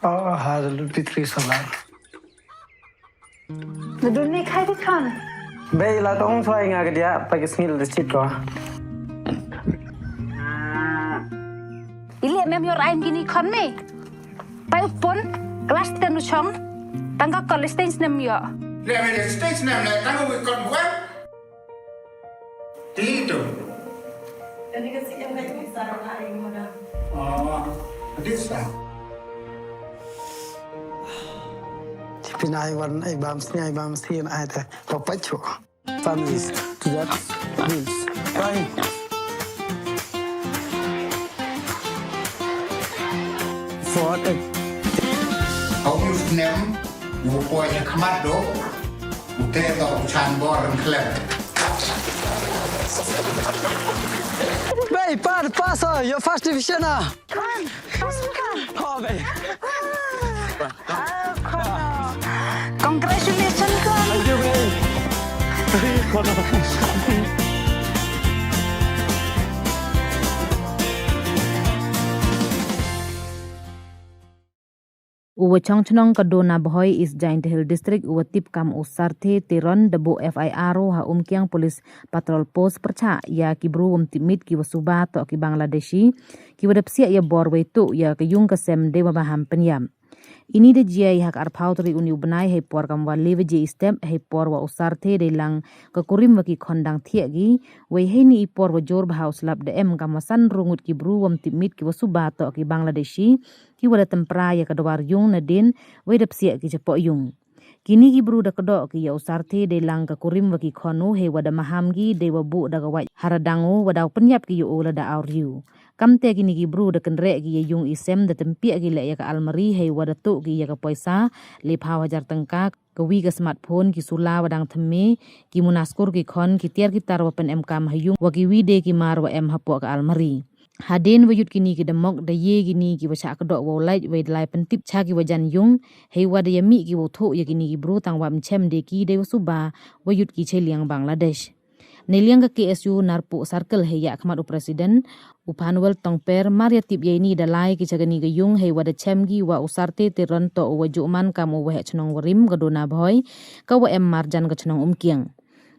هذا البيتري سولار Dunia khai thích con. Bây là con xoay ngà cái dia pakai sengil di situ. Ili mem yor aim gini kon me. Pai upon kelas tenu chong. Tangga college stage nem yo. Lihat media stage nem le tangga wikon bukan. Itu. Jadi kasi yang kayak bisa aing modal. Oh, bisa. Pinai warna ai bam sien ai ta papacho. Families to that means. Right. For it. Kau mus nem, buku aja kemat do. Ute tau chan bor klep. Bey, passa, jag fast division ah. Kon, pasal kon. Ha bey. Congratulations kon. Thank you bey. Uwa chongchnong kadona boy is Giant Hill District uwa tip kam usarte tiron debu FIR ha umkiang polis patrol post perca ya kibru timit ki wasuba to ki Bangladeshi ki wadapsia ya borwe tu ya kayung kesem dewa baham penyam. Ini de jiai hak arpau teri uni ubnai hei por kam wa leve je step hei por wa usarte de lang kakurim wa ki kondang thiagi wei hei ni ipor wa jor bahaus lab de em kamasan rungut ki bru timit ki wasuba to ki Bangladeshi ki wada tempra ya kadawar yung na din wei dapsia ki cepo yung. Kini ki bru da kedok ki ya usarte de lang kakurim wa ki khonu hei wada maham gi de wa bu da gawai haradangu wada penyap ki yu ula da auriu. Kamte kini ki bru da kenrek ki yung isem da tempia ki le ya ka almari hei wada tu ki ya ka poisa le phaw hajar tengka kawi ka smartphone ki sula wadang theme ki munaskur ki khon ki tiar ki tar wa pen em kam hayung wa ki wide ki mar wa em hapo ka almari. Hadin wajud kini ki demok da ye kini ki wacha kedok wa lai we lai pentip cha ki wajan yung hei wada yami ki wo tho ya kini ki bru tang wa mchem de ki de suba wajud ki cheliang Bangladesh. Neliang ke KSU narpu circle hei ya khmat presiden upanwel tongper maria tip ye ni dalai ki chagani ge yung hei wada chemgi wa usarte tiron to wajuman kamu wa chnong warim gadona boy ka wa em marjan ga chnong umkiang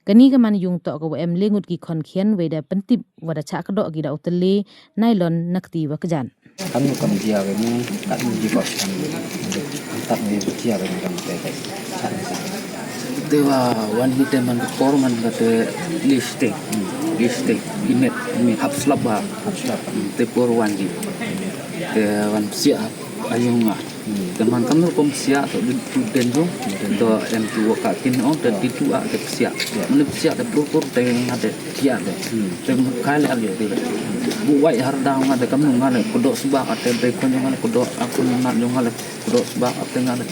kani ga man yung to ka wa em lengut ki khon khian weda pentip wada cha kadok gi da utele nylon nakti wa kejan kami kan dia ini kan di kos kan tak ni dia kan orang tete dewa wan hite man korman kate liste imet hapslap te por wan di te wan sia ayunga teman kamu kom sia to den jo to em tu ka kin on dan ditu a te sia men sia te por te ngade dia de te kale ale de bu wai hardang ngade kamu ngale kodok subak ate be kon ngale kodok aku ngat ngale kodok subak ate ngale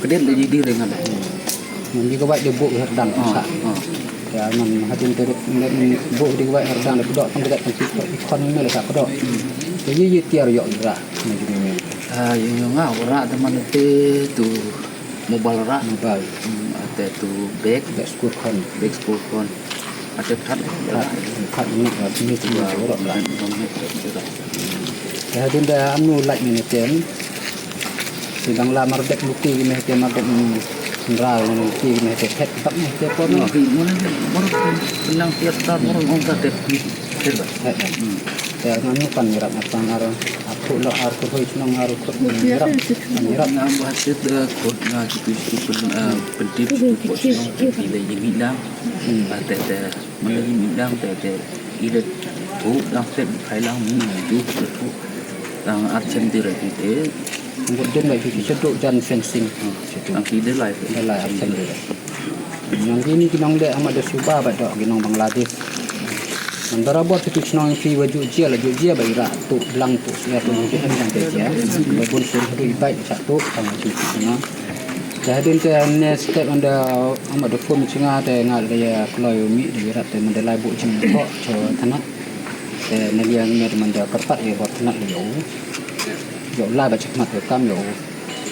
keden de di ngale Nanti kau buat dia buat herdang sak. Ya, man hatin teruk buat dia buat herdang dia kedok pang dekat pang ikon ni lah sak kedok. Jadi ye tiar yok gerak macam ni. Yung nga ora teman tu mobile ra Mobile. ate tu bag School kon. ate Kat ni ni tu orang lah. ora Ya, hatin dah anu like ni tem. Sedang la mardek bukti ni tem mardek Ral nanti ni tet tak ni telepon no ki mo nang tiap ta mo on ta te ya nganu kan mirak matang aro aku lo aku hoi senang aro kut mirak na bahasa de kod na tu pentip kod no te ile yimidang ate te mana yimidang te ile tu lang set khai lang mi tu lang archem dire te kemudian lagi cedok dan fencing ang kide lai absen yang ini kinong le amat de suba ba dok kinong Bangladesh antara buat itu senang fi waju jia la jia ba ira tu lang tu sia tu ni kan te dia pun sun ri bai satu sama cuci na jadi te ne step anda amat de form singa te ngal dia kloyo mi de ira te mandalai bu jing ko cho tanak te ne liang me manda kerpat ye buat tanak yo yo la ba chakmat kam yo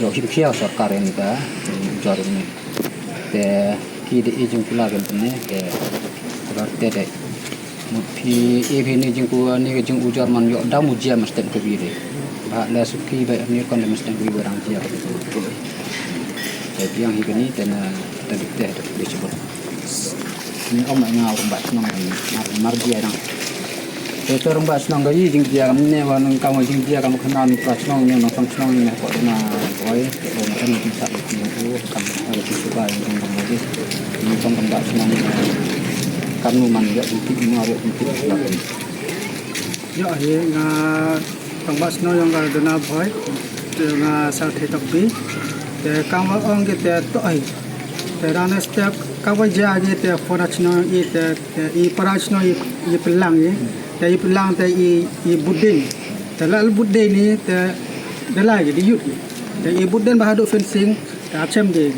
him khia sarkar ni ka jarum ni te ki de ejung pula kan ne ke berarti de một phi ni jing ku ni ke jing ujar man yo da mujia mesti ke bire ba la suki ba ni kon mesti ku barang jia jadi yang ini dan tadi teh disebut ni om nak ngau mbak senang mar dia nang itu orang mbak senang gaji jing dia kamu ni wan kamu jing dia kamu kenal ni pas senang ni nong senang ni kok na boy orang kan bisa itu kamu harus suka yang lagi ni tong mbak senang kamu man ya untuk mau untuk ya ye nga tambah snow yang kalau dona boy nga sa tapi te kamu orang kita tu ai te rana step kamu jaga te forachno te I parachno I pelang ye te I pelang te I budin te lal budin ni te delai di yut te I budin bahadu fencing te acem de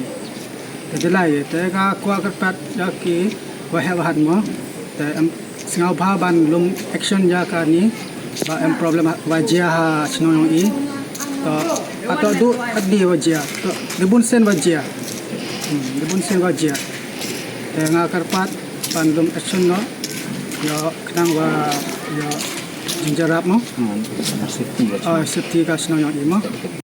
te delai te ka kuat kerpat jaki wahat mo te singau ban lum action ja ka ni ba em problem wajia ha chno yong I to atau du adi wajia to dibun sen wajia te nga karpat ban lum action no yo kenang wa yo jinjarap mo safety safety ka chno yong I mo